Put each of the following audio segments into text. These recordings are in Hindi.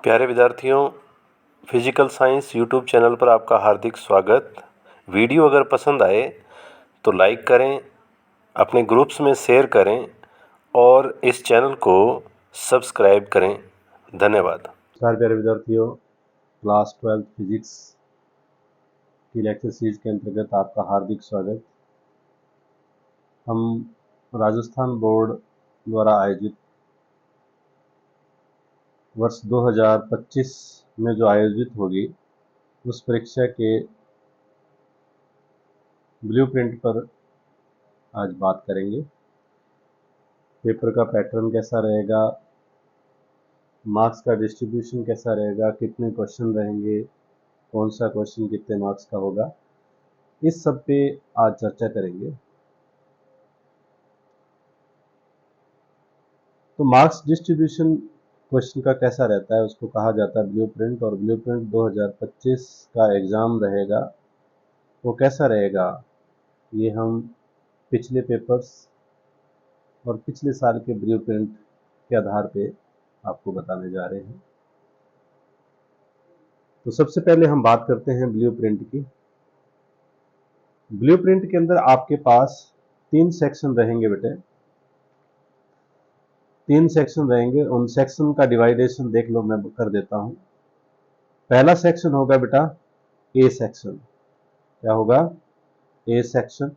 प्यारे विद्यार्थियों, फिजिकल साइंस यूट्यूब चैनल पर आपका हार्दिक स्वागत। वीडियो अगर पसंद आए तो लाइक करें, अपने ग्रुप्स में शेयर करें और इस चैनल को सब्सक्राइब करें। धन्यवाद। नमस्कार प्यारे विद्यार्थियों, क्लास 12 फिजिक्स की लेक्चर सीरीज के अंतर्गत आपका हार्दिक स्वागत। हम राजस्थान बोर्ड द्वारा आयोजित वर्ष 2025 में जो आयोजित होगी उस परीक्षा के ब्लूप्रिंट पर आज बात करेंगे। पेपर का पैटर्न कैसा रहेगा, मार्क्स का डिस्ट्रीब्यूशन कैसा रहेगा, कितने क्वेश्चन रहेंगे, कौन सा क्वेश्चन कितने मार्क्स का होगा, इस सब पे आज चर्चा करेंगे। तो मार्क्स डिस्ट्रीब्यूशन क्वेश्चन का कैसा रहता है उसको कहा जाता है ब्लूप्रिंट। और ब्लूप्रिंट 2025 का एग्ज़ाम रहेगा वो कैसा रहेगा, ये हम पिछले पेपर्स और पिछले साल के ब्लूप्रिंट के आधार पे आपको बताने जा रहे हैं। तो सबसे पहले हम बात करते हैं ब्लूप्रिंट की। ब्लूप्रिंट के अंदर आपके पास 3 सेक्शन रहेंगे बेटे, 3 सेक्शन रहेंगे। उन सेक्शन का डिवाइडेशन देख लो, मैं कर देता हूं। पहला सेक्शन होगा बेटा ए सेक्शन। क्या होगा? A section.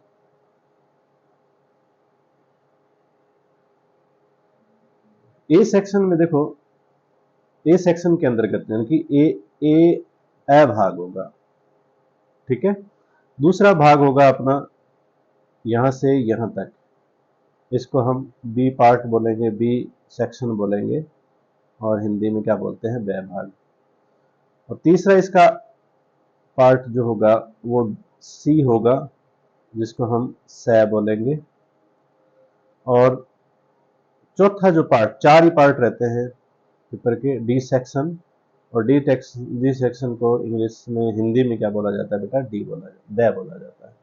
ए सेक्शन में देखो, ए सेक्शन के अंतर्गत यानी कि ए भाग होगा, ठीक है। दूसरा भाग होगा अपना यहां से यहां तक, इसको हम बी पार्ट बोलेंगे, बी सेक्शन बोलेंगे, और हिंदी में क्या बोलते हैं, ब भाग। और तीसरा इसका पार्ट जो होगा वो सी होगा, जिसको हम स बोलेंगे। और चौथा जो पार्ट, 4 ही पार्ट रहते हैं पेपर के, डी सेक्शन। और डी सेक्शन को इंग्लिश में, हिंदी में क्या बोला जाता है बेटा, डी बोला जाता है।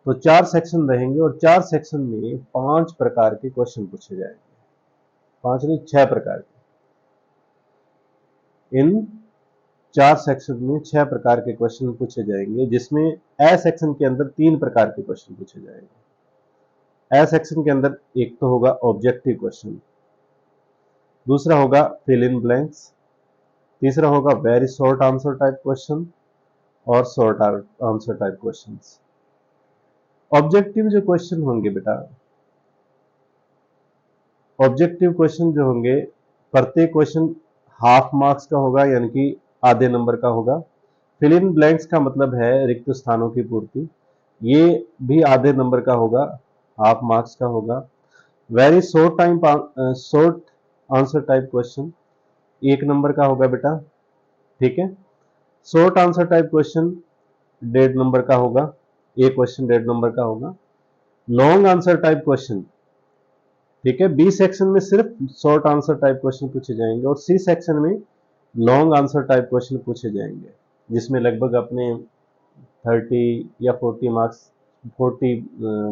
तो 4 सेक्शन रहेंगे और 4 सेक्शन में 5 प्रकार के क्वेश्चन पूछे जाएंगे। 5 नहीं, 6 प्रकार के। इन 4 सेक्शन में 6 प्रकार के क्वेश्चन पूछे जाएंगे, जिसमें ए सेक्शन के अंदर 3 प्रकार के क्वेश्चन पूछे जाएंगे। ए सेक्शन के अंदर एक तो होगा ऑब्जेक्टिव क्वेश्चन, दूसरा होगा फिल इन ब्लैंक्स, तीसरा होगा very short answer type question, और short answer type questions. Objective जो क्वेश्चन होंगे बेटा, ऑब्जेक्टिव क्वेश्चन जो होंगे, प्रत्येक क्वेश्चन हाफ मार्क्स का होगा, यानी कि आधे नंबर का होगा। फिल इन ब्लैंक्स का मतलब है रिक्त स्थानों की पूर्ति, ये भी आधे नंबर का होगा, हाफ मार्क्स का होगा। Very short answer type question 1 number का होगा बेटा, ठीक है। Short answer type question 1.5 number का होगा, एक क्वेश्चन 1.5 नंबर का होगा। लॉन्ग आंसर टाइप क्वेश्चन, ठीक है, बी सेक्शन में सिर्फ शॉर्ट आंसर टाइप क्वेश्चन पूछे जाएंगे, और सी सेक्शन में लॉन्ग आंसर टाइप क्वेश्चन पूछे जाएंगे, जिसमें लगभग अपने 30 या 40 मार्क्स, 40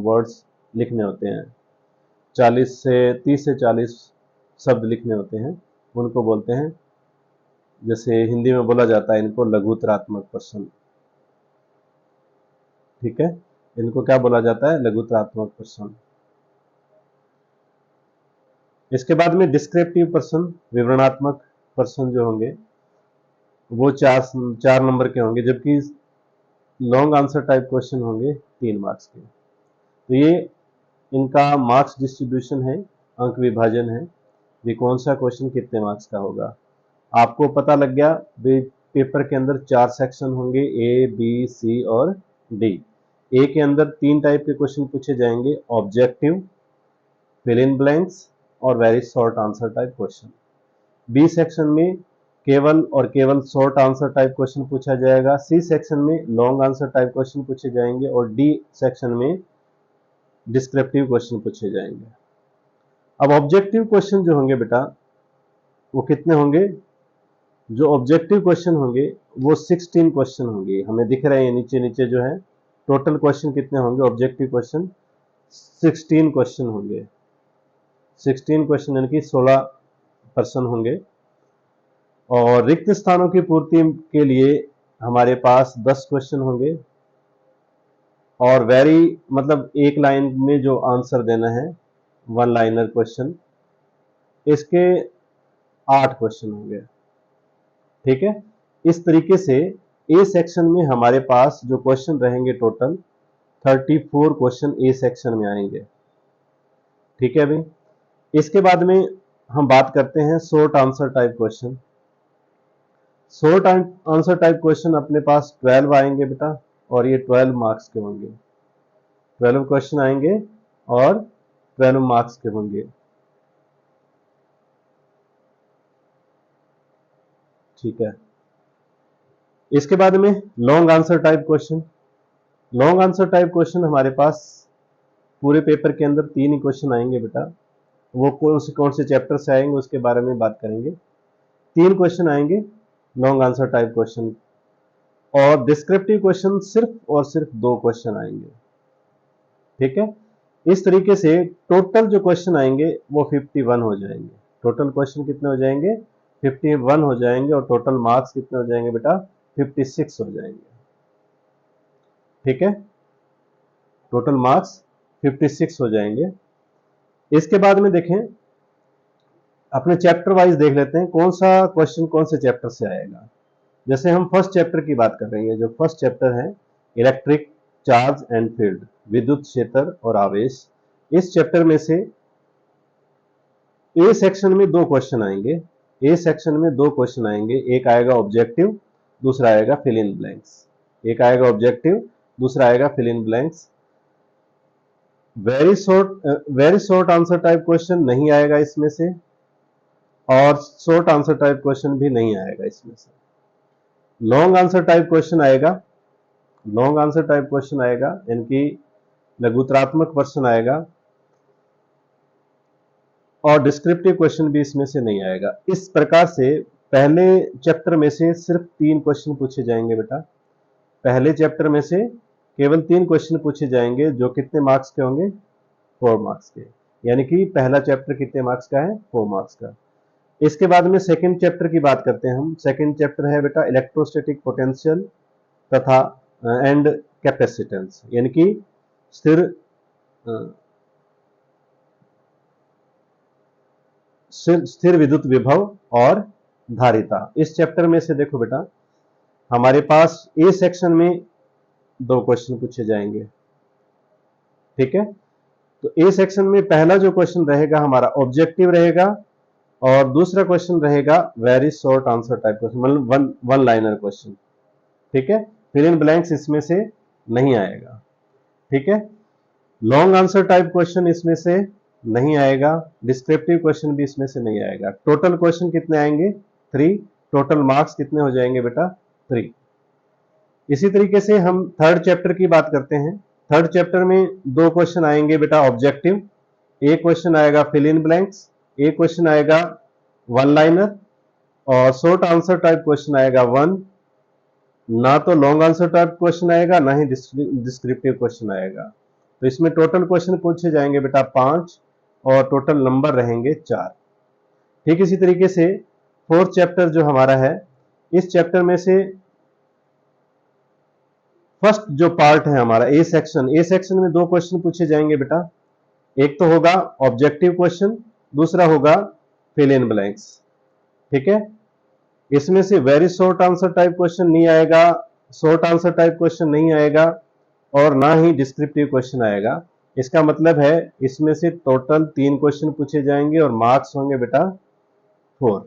वर्ड्स लिखने होते हैं, 30 से 40 शब्द लिखने होते हैं। उनको बोलते हैं, जैसे हिंदी में बोला जाता है इनको, लघुतरात्मक प्रश्न, ठीक है। इनको क्या बोला जाता है, लघुतरात्मक प्रश्न। इसके बाद में डिस्क्रिप्टिव प्रश्न, विवरणात्मक प्रश्न जो होंगे वो 4 नंबर के होंगे, जबकि लॉन्ग आंसर टाइप क्वेश्चन होंगे 3 मार्क्स के। तो ये इनका मार्क्स डिस्ट्रीब्यूशन है, अंक विभाजन है, ये कौन सा क्वेश्चन कितने मार्क्स का होगा। आपको पता लग गया, पेपर के अंदर 4 सेक्शन होंगे, ए बी सी और डी। ए के अंदर 3 टाइप के क्वेश्चन पूछे जाएंगे, ऑब्जेक्टिव, फिल इन ब्लैंक्स और very short answer type question. B section में केवल और केवल शॉर्ट आंसर टाइप क्वेश्चन पूछा जाएगा, सी सेक्शन में लॉन्ग आंसर टाइप क्वेश्चन पूछे जाएंगे, और डी सेक्शन में डिस्क्रिप्टिव क्वेश्चन पूछे जाएंगे। अब ऑब्जेक्टिव क्वेश्चन जो होंगे बेटा, वो कितने होंगे? जो ऑब्जेक्टिव क्वेश्चन होंगे वो 16 क्वेश्चन होंगे, हमें दिख रहे हैं नीचे नीचे जो है। टोटल क्वेश्चन कितने होंगे ऑब्जेक्टिव क्वेश्चन? 16 क्वेश्चन होंगे। 16 क्वेश्चन यानी कि 16 पर्सन होंगे। और रिक्त स्थानों की पूर्ति के लिए हमारे पास 10 क्वेश्चन होंगे और मतलब एक लाइन में जो आंसर देना है, वन लाइनर क्वेश्चन, इसके 8 क्वेश्चन होंगे। ठीक है, इस तरीके से ए सेक्शन में हमारे पास जो क्वेश्चन रहेंगे टोटल 34 क्वेश्चन ए सेक्शन में आएंगे। ठीक है भाई, इसके बाद में हम बात करते हैं short answer type question. Short answer type question अपने पास 12 आएंगे बेटा, और ये 12 मार्क्स के होंगे। 12 क्वेश्चन आएंगे और 12 मार्क्स के होंगे। ठीक है, इसके बाद में long answer type question. Long answer type question हमारे पास पूरे पेपर के अंदर 3 ही क्वेश्चन आएंगे बेटा। वो कौन से चैप्टर से आएंगे उसके बारे में बात करेंगे। 3 क्वेश्चन आएंगे लॉन्ग आंसर टाइप क्वेश्चन, और डिस्क्रिप्टिव क्वेश्चन सिर्फ और सिर्फ 2 क्वेश्चन आएंगे। ठीक है, इस तरीके से टोटल जो क्वेश्चन आएंगे वो 51 हो जाएंगे। टोटल क्वेश्चन कितने हो जाएंगे? 51 हो जाएंगे, और टोटल मार्क्स कितने हो जाएंगे बेटा? 56 हो जाएंगे। ठीक है, टोटल मार्क्स 56 हो जाएंगे। इसके बाद में देखें, अपने चैप्टर वाइज देख लेते हैं कौन सा क्वेश्चन कौन से चैप्टर से आएगा। जैसे हम फर्स्ट चैप्टर की बात कर रहे हैं, जो फर्स्ट चैप्टर है इलेक्ट्रिक चार्ज एंड फील्ड, विद्युत क्षेत्र और आवेश। इस चैप्टर में से ए सेक्शन में 2 क्वेश्चन आएंगे। ए सेक्शन में 2 क्वेश्चन आएंगे, एक आएगा ऑब्जेक्टिव, दूसरा आएगा फिल इन ब्लैंक्स। एक आएगा ऑब्जेक्टिव, दूसरा आएगा fill in blanks. Very short answer type question नहीं आएगा इसमें से, और शॉर्ट आंसर टाइप क्वेश्चन भी नहीं आएगा इसमें से। लॉन्ग आंसर टाइप क्वेश्चन आएगा। लॉन्ग आंसर टाइप क्वेश्चन आएगा, यानी कि लघुतरात्मक प्रश्न आएगा, और डिस्क्रिप्टिव क्वेश्चन भी इसमें से नहीं आएगा। इस प्रकार से पहले चैप्टर में से सिर्फ 3 क्वेश्चन पूछे जाएंगे बेटा। पहले चैप्टर में से केवल 3 क्वेश्चन पूछे जाएंगे, जो कितने मार्क्स के होंगे? 4 मार्क्स के। यानी कि पहला चैप्टर कितने मार्क्स का है? 4 मार्क्स का। इसके बाद में सेकंड चैप्टर की बात करते हैं हम। सेकंड चैप्टर है बेटा इलेक्ट्रोस्टैटिक पोटेंशियल तथा एंड कैपेसिटेंस, यानी कि स्थिर विद्युत विभव और धारिता। इस चैप्टर में से देखो बेटा, हमारे पास ए सेक्शन में 2 क्वेश्चन पूछे जाएंगे। ठीक है, तो ए सेक्शन में पहला जो क्वेश्चन रहेगा हमारा ऑब्जेक्टिव रहेगा, और दूसरा क्वेश्चन रहेगा very short answer type question, मतलब वन लाइनर क्वेश्चन। ठीक है, फिल इन ब्लैंक्स इसमें से नहीं आएगा। ठीक है, लॉन्ग आंसर टाइप क्वेश्चन इसमें से नहीं आएगा, डिस्क्रिप्टिव क्वेश्चन भी इसमें से नहीं आएगा। टोटल क्वेश्चन कितने आएंगे? 3। टोटल मार्क्स कितने हो जाएंगे बेटा? 3। इसी तरीके से हम थर्ड चैप्टर की बात करते हैं। थर्ड चैप्टर में 2 क्वेश्चन आएंगे बेटा ऑब्जेक्टिव, एक क्वेश्चन आएगा फिल इन ब्लैंक्स, एक क्वेश्चन आएगा वन लाइनर, और शॉर्ट आंसर टाइप क्वेश्चन आएगा 1। ना तो लॉन्ग आंसर टाइप क्वेश्चन आएगा, ना ही डिस्क्रिप्टिव क्वेश्चन आएगा। तो इसमें टोटल क्वेश्चन पूछे जाएंगे बेटा 5, और टोटल नंबर रहेंगे 4। ठीक इसी तरीके से फोर्थ चैप्टर जो हमारा है, इस चैप्टर में से फर्स्ट जो पार्ट है हमारा ए सेक्शन में 2 क्वेश्चन पूछे जाएंगे बेटा। एक तो होगा ऑब्जेक्टिव क्वेश्चन, दूसरा होगा फिल इन ब्लैंक्स। ठीक है, इसमें से very short answer type question नहीं आएगा, शॉर्ट आंसर टाइप क्वेश्चन नहीं आएगा, और ना ही डिस्क्रिप्टिव क्वेश्चन आएगा। इसका मतलब है इसमें से टोटल 3 क्वेश्चन पूछे जाएंगे, और मार्क्स होंगे बेटा 4।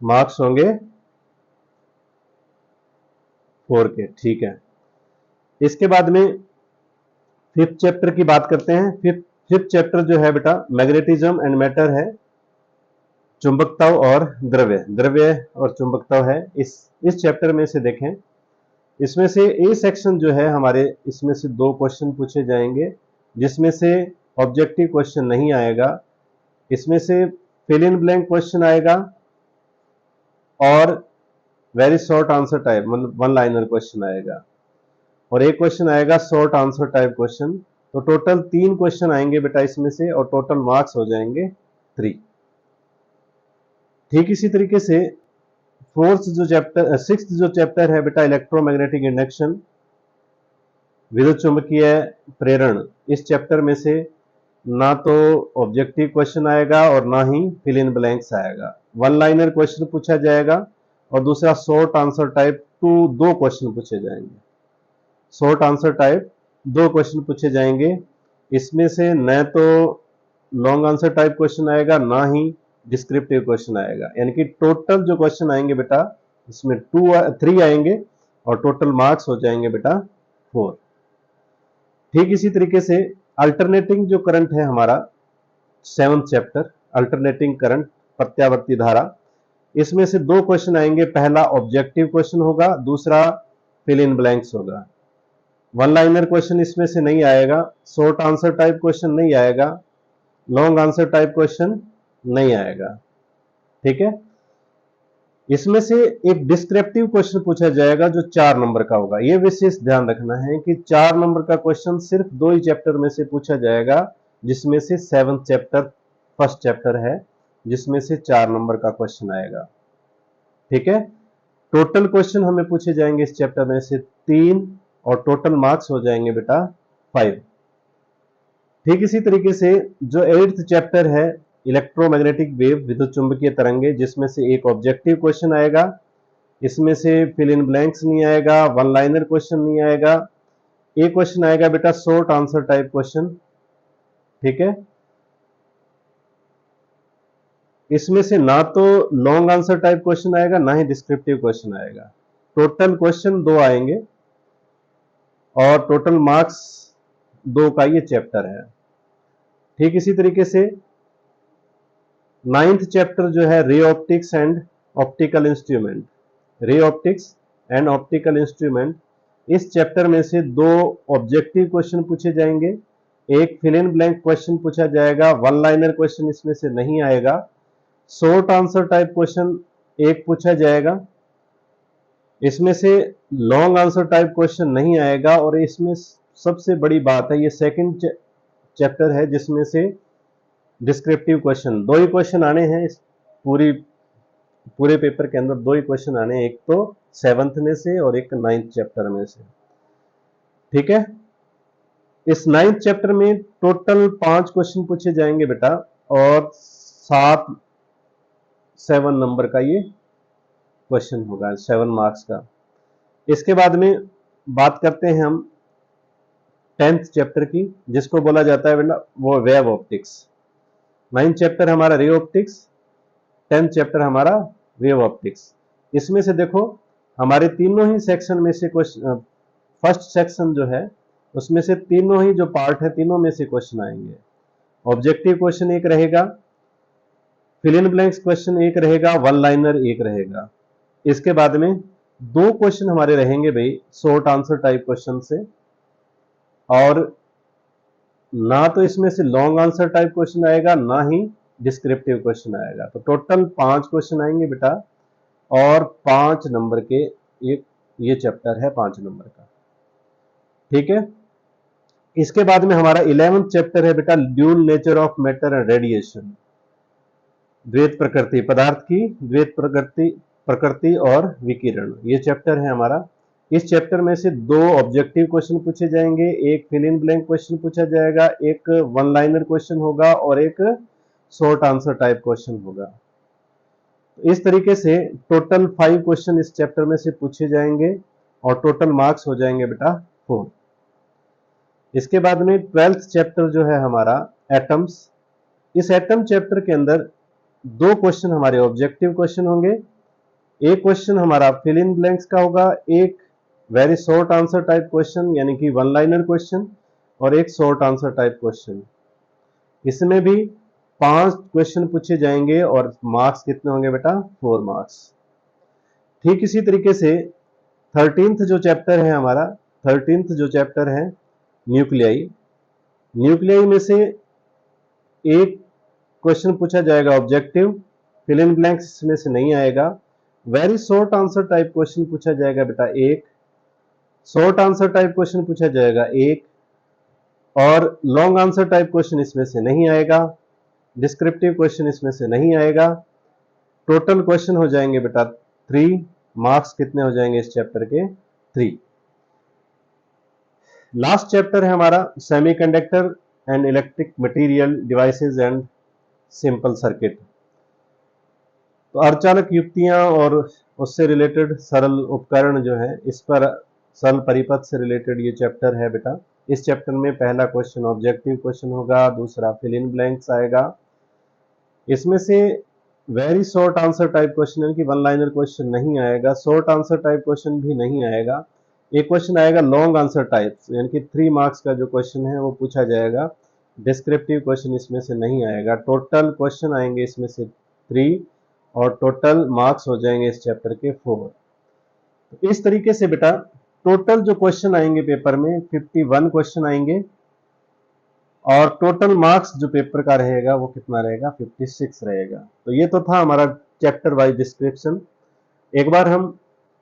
मार्क्स होंगे 4 के। ठीक है, इसके बाद में फिफ्थ चैप्टर की बात करते हैं। फिफ्थ चैप्टर जो है बेटा मैग्नेटिज्म एंड मैटर है, चुंबकत्व और द्रव्य और चुंबकत्व है। इस चैप्टर में से देखें, इसमें से ए सेक्शन जो है हमारे, इसमें से 2 क्वेश्चन पूछे जाएंगे, जिसमें से ऑब्जेक्टिव क्वेश्चन नहीं आएगा। इसमें से फिल इन ब्लैंक क्वेश्चन आएगा, और वेरी शॉर्ट आंसर टाइप मतलब वन लाइनर क्वेश्चन आएगा, और एक क्वेश्चन आएगा शॉर्ट आंसर टाइप क्वेश्चन। तो टोटल 3 क्वेश्चन आएंगे बेटा इसमें से, और टोटल मार्क्स हो जाएंगे 3। ठीक इसी तरीके से सिक्स्थ जो चैप्टर है बेटा इलेक्ट्रोमैग्नेटिक इंडक्शन, विद्युत चुंबकीय प्रेरण, इस चैप्टर में से ना तो ऑब्जेक्टिव क्वेश्चन आएगा और ना ही फिल इन ब्लैंक्स आएगा। वन लाइनर क्वेश्चन पूछा जाएगा और दूसरा शॉर्ट आंसर टाइप दो क्वेश्चन पूछे जाएंगे। शॉर्ट आंसर टाइप दो क्वेश्चन पूछे जाएंगे। इसमें से न तो लॉन्ग आंसर टाइप क्वेश्चन आएगा ना ही डिस्क्रिप्टिव क्वेश्चन आएगा, यानी कि टोटल जो क्वेश्चन आएंगे बेटा इसमें 3 आएंगे और टोटल मार्क्स हो जाएंगे बेटा 4। ठीक इसी तरीके से अल्टरनेटिंग जो करंट है हमारा 7th चैप्टर, अल्टरनेटिंग करंट प्रत्यावर्ती धारा, इसमें से दो क्वेश्चन आएंगे। पहला ऑब्जेक्टिव क्वेश्चन होगा, दूसरा फिल इन ब्लैंक्स होगा। वन लाइनर क्वेश्चन इसमें से नहीं आएगा, शॉर्ट आंसर टाइप क्वेश्चन नहीं आएगा, लॉन्ग आंसर टाइप क्वेश्चन नहीं आएगा। ठीक है, इसमें से एक डिस्क्रिप्टिव क्वेश्चन पूछा जाएगा जो 4 नंबर का होगा। यह विशेष ध्यान रखना है कि 4 नंबर का क्वेश्चन सिर्फ 2 ही चैप्टर में से पूछा जाएगा, जिसमें से 7th चैप्टर फर्स्ट चैप्टर है, जिसमें से 4 नंबर का क्वेश्चन आएगा। ठीक है, टोटल क्वेश्चन हमें पूछे जाएंगे इस चैप्टर में से 3 और टोटल मार्क्स हो जाएंगे बेटा 5। ठीक इसी तरीके से जो 8th चैप्टर है इलेक्ट्रोमैग्नेटिक वेव, विद्युत चुंबकीय तरंगे, जिसमें से एक ऑब्जेक्टिव क्वेश्चन आएगा, इसमें से फिल इन ब्लैंक्स नहीं आएगा, वन लाइनर क्वेश्चन नहीं आएगा, एक क्वेश्चन आएगा बेटा शॉर्ट आंसर टाइप क्वेश्चन। ठीक है, इसमें से ना तो लॉन्ग आंसर टाइप क्वेश्चन आएगा ना ही डिस्क्रिप्टिव क्वेश्चन आएगा। टोटल क्वेश्चन 2 आएंगे और टोटल मार्क्स 2 का ये चैप्टर है। ठीक इसी तरीके से 9th चैप्टर जो है ray optics and optical instrument, ray optics and optical instrument, इस चैप्टर में से 2 ऑब्जेक्टिव क्वेश्चन पूछे जाएंगे, एक फिल इन ब्लैंक क्वेश्चन पूछा जाएगा, वन लाइनर क्वेश्चन इसमें से नहीं आएगा, शॉर्ट आंसर टाइप क्वेश्चन एक पूछा जाएगा, इसमें से लॉन्ग आंसर टाइप क्वेश्चन नहीं आएगा। और इसमें सबसे बड़ी बात है, ये सेकंड चैप्टर है जिसमें से डिस्क्रिप्टिव क्वेश्चन 2 ही क्वेश्चन आने हैं। इस पूरे पेपर के अंदर 2 ही क्वेश्चन आने हैं, एक तो 7th में से और एक 9th चैप्टर में से। ठीक है, इस 9th चैप्टर में टोटल 5 क्वेश्चन पूछे जाएंगे बेटा और 7 नंबर का ये क्वेश्चन होगा, 7 मार्क्स का। इसके बाद में बात करते हैं हम 10th चैप्टर की, जिसको बोला जाता है बेटा वो वेव ऑप्टिक्स। 9th चैप्टर हमारा रे ऑप्टिक्स, 10th चैप्टर हमारा वेव ऑप्टिक्स। इसमें से देखो हमारे तीनों ही सेक्शन में से क्वेश्चन, फर्स्ट सेक्शन जो है उसमें से तीनों ही जो पार्ट है तीनों में से क्वेश्चन आएंगे। ऑब्जेक्टिव क्वेश्चन एक रहेगा, फिल इन ब्लैंक्स क्वेश्चन एक रहेगा, वन लाइनर एक रहेगा। इसके बाद में 2 क्वेश्चन हमारे रहेंगे भाई शॉर्ट आंसर टाइप क्वेश्चन से, और ना तो इसमें से लॉन्ग आंसर टाइप क्वेश्चन आएगा ना ही डिस्क्रिप्टिव क्वेश्चन आएगा। तो टोटल 5 क्वेश्चन आएंगे बेटा और 5 नंबर के ये चैप्टर है 5 नंबर का। ठीक है, इसके बाद में हमारा 11th चैप्टर है बेटा dual nature of matter and radiation, द्वैत प्रकृति, पदार्थ की द्वैत प्रकृति और विकिरण, ये चैप्टर है हमारा। इस चैप्टर में से 2 ऑब्जेक्टिव क्वेश्चन पूछे जाएंगे, एक फिल इन ब्लैंक क्वेश्चन पूछा जाएगा, एक वन लाइनर क्वेश्चन होगा और एक शॉर्ट आंसर टाइप क्वेश्चन होगा। इस तरीके से टोटल 5 क्वेश्चन इस चैप्टर में से पूछे जाएंगे और टोटल मार्क्स हो जाएंगे बेटा 4। इसके बाद में 12th चैप्टर जो है हमारा एटम्स, इस एटम चैप्टर के अंदर 2 क्वेश्चन हमारे ऑब्जेक्टिव क्वेश्चन होंगे, एक क्वेश्चन हमारा फिल इन ब्लैंक्स का होगा, एक very short answer type question यानी कि वन लाइनर क्वेश्चन, और एक शॉर्ट आंसर टाइप क्वेश्चन। इसमें भी 5 क्वेश्चन पूछे जाएंगे और मार्क्स कितने होंगे बेटा 4 मार्क्स। ठीक इसी तरीके से 13th जो चैप्टर है हमारा, 13th जो चैप्टर है न्यूक्लियाई, न्यूक्लियाई में से एक क्वेश्चन पूछा जाएगा ऑब्जेक्टिव, फिल इन ब्लैंक्स इसमें से नहीं आएगा, very short answer type question पूछा जाएगा बेटा एक, शॉर्ट आंसर टाइप क्वेश्चन पूछा जाएगा एक, और लॉन्ग आंसर टाइप क्वेश्चन इसमें से नहीं आएगा, डिस्क्रिप्टिव क्वेश्चन इसमें से नहीं आएगा। टोटल क्वेश्चन हो जाएंगे बेटा 3, मार्क्स कितने हो जाएंगे इस चैप्टर के 3। लास्ट चैप्टर है हमारा semiconductor and electric material devices and simple circuit. तो अर्धचालक युक्तियां और उससे रिलेटेड सरल उपकरण जो है, इस पर सरल परिपथ से रिलेटेड ये चैप्टर है बेटा। इस चैप्टर में पहला क्वेश्चन ऑब्जेक्टिव क्वेश्चन होगा, दूसरा फिल इन ब्लैंक्स आएगा। इसमें से very short answer type question यानी कि वन लाइनर क्वेश्चन नहीं आएगा, शॉर्ट आंसर टाइप क्वेश्चन भी नहीं आएगा। एक क्वेश्चन आएगा लॉन्ग आंसर टाइप यानी कि 3 मार्क्स का जो क्वेश्चन है वो पूछा जाएगा। डिस्क्रिप्टिव क्वेश्चन इसमें से नहीं आएगा। टोटल क्वेश्चन आएंगे इसमें से 3 और टोटल मार्क्स हो जाएंगे इस चैप्टर के 4। तो इस तरीके से बेटा टोटल जो क्वेश्चन आएंगे पेपर में 51 क्वेश्चन आएंगे और टोटल मार्क्स जो पेपर का रहेगा वो कितना रहेगा 56 रहेगा। तो ये तो था हमारा चैप्टर वाइज डिस्क्रिप्शन। एक बार हम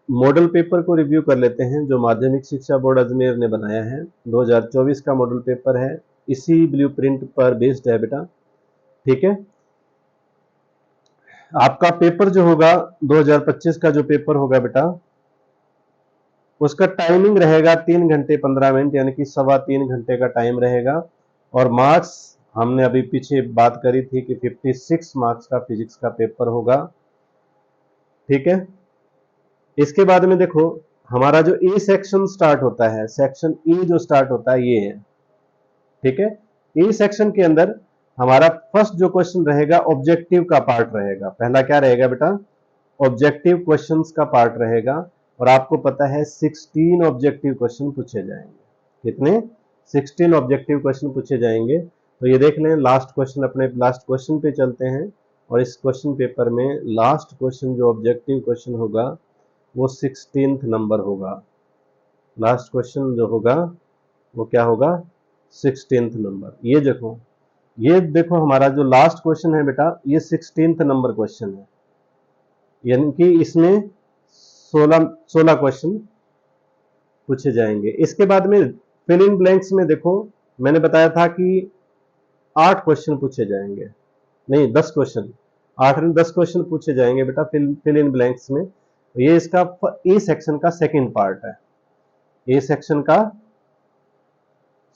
मॉडल पेपर को रिव्यू कर लेते हैं जो माध्यमिक शिक्षा बोर्ड अजमेर ने बनाया है। 2024 का मॉडल पेपर है, इसी ब्लूप्रिंट पर बेस्ड है बेटा। ठीक है, आपका पेपर जो होगा 2025 का जो पेपर होगा बेटा, उसका टाइमिंग रहेगा 3 घंटे 15 मिनट यानी कि 3.25 घंटे का टाइम रहेगा। और मार्क्स हमने अभी पीछे बात करी थी कि 56 मार्क्स का फिजिक्स का पेपर होगा। ठीक है, इसके बाद में देखो हमारा जो ए सेक्शन स्टार्ट होता है, सेक्शन ए जो स्टार्ट होता है ये है। ठीक है, ए सेक्शन के अंदर हमारा फर्स्ट जो क्वेश्चन रहेगा ऑब्जेक्टिव का पार्ट रहेगा। पहला क्या रहेगा बेटा, ऑब्जेक्टिव क्वेश्चंस का पार्ट रहेगा। और आपको पता है 16 ऑब्जेक्टिव क्वेश्चन पूछे जाएंगे। कितने? 16 ऑब्जेक्टिव क्वेश्चन पूछे जाएंगे। तो ये देख लें, लास्ट क्वेश्चन, अपने लास्ट क्वेश्चन पे चलते हैं। और इस क्वेश्चन पेपर में लास्ट क्वेश्चन जो ऑब्जेक्टिव क्वेश्चन होगा वो 16th नंबर होगा। लास्ट क्वेश्चन जो होगा वो क्या होगा, 16th नंबर। ये देखो हमारा जो लास्ट क्वेश्चन है बेटा, ये 16th नंबर क्वेश्चन है, यानी कि इसमें 16 क्वेश्चन पूछे जाएंगे। इसके बाद में फिल इन ब्लैंक्स में देखो, मैंने बताया था कि 8 क्वेश्चन पूछे जाएंगे, नहीं 10 क्वेश्चन, 8 में 10 क्वेश्चन पूछे जाएंगे बेटा फिल इन ब्लैंक्स में। ये इसका ए सेक्शन का सेकंड पार्ट है। ए सेक्शन का,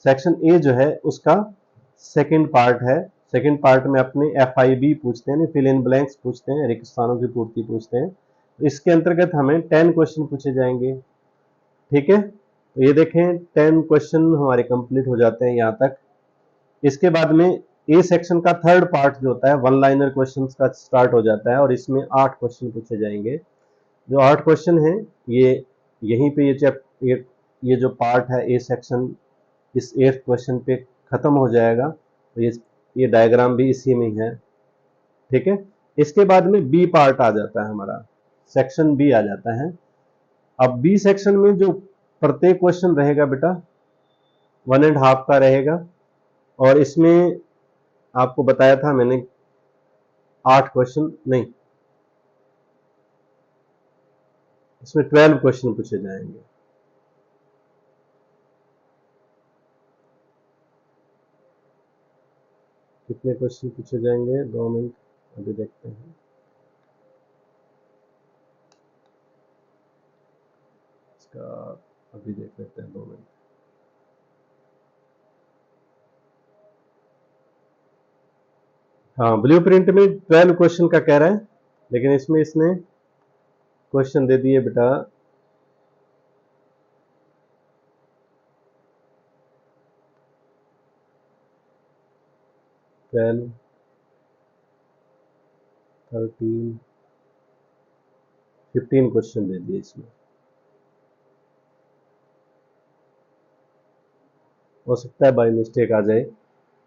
सेक्शन ए जो है उसका सेकंड पार्ट है। सेकंड पार्ट में अपने FIB पूछते हैं, फिल इन ब्लैंक्स पूछते हैं, रिक्त स्थानों की पूर्ति पूछते हैं। तो इसके अंतर्गत हमें 10 क्वेश्चन पूछे जाएंगे। ठीक है, तो ये देखें 10 क्वेश्चन हमारे कंप्लीट हो जाते हैं यहाँ तक। इसके बाद में ए सेक्शन का थर्ड पार्ट जो होता है वन लाइनर क्वेश्चंस का स्टार्ट हो जाता है और इसमें 8 क्वेश्चन पूछे जाएंगे। जो 8 क्वेश्चन हैं ये यहीं पे ये जो पार्ट है ए सेक्शन, इस 8th क्वेश्चन पे खत्म हो जाएगा। तो ये डायग्राम भी इसी में है। ठीक है, इसके बाद में बी पार्ट आ जाता है, हमारा सेक्शन बी आ जाता है। अब बी सेक्शन में जो प्रत्येक क्वेश्चन रहेगा बेटा 1.5 का रहेगा और इसमें आपको बताया था मैंने 8 क्वेश्चन नहीं, इसमें 12 क्वेश्चन पूछे जाएंगे। कितने क्वेश्चन पूछे जाएंगे, 2 मिनट अभी देखते हैं। इसका अभी देख लेते हैं, 2 मिनट। हाँ, ब्लूप्रिंट में 12 क्वेश्चन का कह रहा है, लेकिन इसमें इसने क्वेश्चन दे दिए बेटा 12, 13, 15 क्वेश्चन दे दिए इसमें। हो सकता है बाय मिस्टेक आ जाए,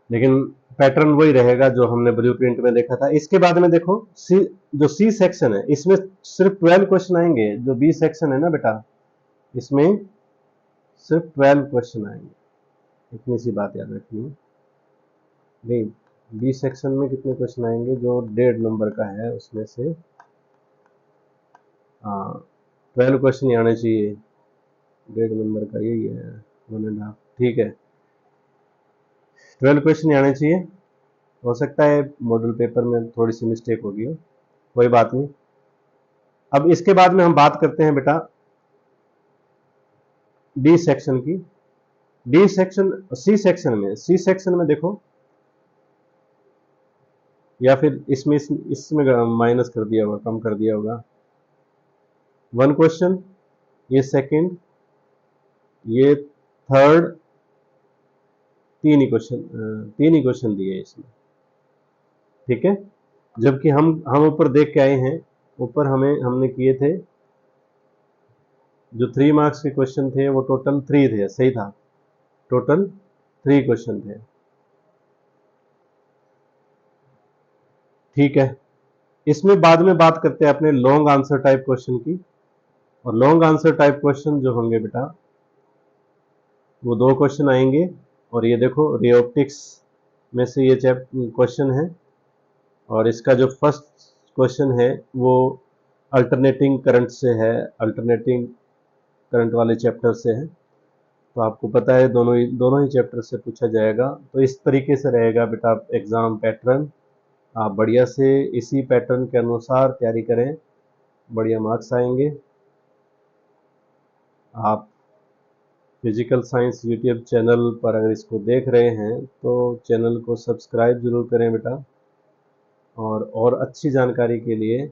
लेकिन पैटर्न वही रहेगा जो हमने ब्लूप्रिंट में देखा था। इसके बाद में देखो जो सी सेक्शन है इसमें सिर्फ 12 क्वेश्चन आएंगे। जो बी सेक्शन है ना बेटा, इसमें सिर्फ 12 क्वेश्चन आएंगे। इतनी सी बात याद रखनी है। नहीं, बी सेक्शन में कितने क्वेश्चन आएंगे, जो 1.5 नंबर का है उसमें से, हाँ 12 क्वेश्चन ही आने चाहिए। 1.5 नंबर का यही है, 1.5। ठीक है, 12 क्वेश्चन ही आने चाहिए। हो सकता है मॉडल पेपर में थोड़ी सी मिस्टेक होगी हो, कोई बात नहीं। अब इसके बाद में हम बात करते हैं बेटा डी सेक्शन की। डी सेक्शन, सी सेक्शन में देखो, या फिर इसमें माइनस कर दिया होगा, कम कर दिया होगा। 1 क्वेश्चन, ये सेकंड, ये थर्ड, 3 ही क्वेश्चन दिए इसमें, ठीक है। जबकि हम ऊपर देख के आए हैं, ऊपर हमने किए थे जो 3 मार्क्स के क्वेश्चन थे वो टोटल 3 थे, सही था, टोटल 3 क्वेश्चन थे, ठीक है। इसमें बाद में बात करते हैं अपने लॉन्ग आंसर टाइप क्वेश्चन की। और लॉन्ग आंसर टाइप क्वेश्चन जो होंगे बेटा, वो 2 क्वेश्चन आएंगे। और ये देखो रे ऑप्टिक्स में से ये क्वेश्चन है, और इसका जो फर्स्ट क्वेश्चन है वो अल्टरनेटिंग करंट से है, अल्टरनेटिंग करंट वाले चैप्टर से है। तो आपको पता है दोनों ही चैप्टर से पूछा जाएगा। तो इस तरीके से रहेगा बेटा एग्जाम पैटर्न। आप बढ़िया से इसी पैटर्न के अनुसार तैयारी करें, बढ़िया मार्क्स आएंगे। आप फिजिकल साइंस यूट्यूब चैनल पर अगर इसको देख रहे हैं तो चैनल को सब्सक्राइब जरूर करें बेटा। और अच्छी जानकारी के लिए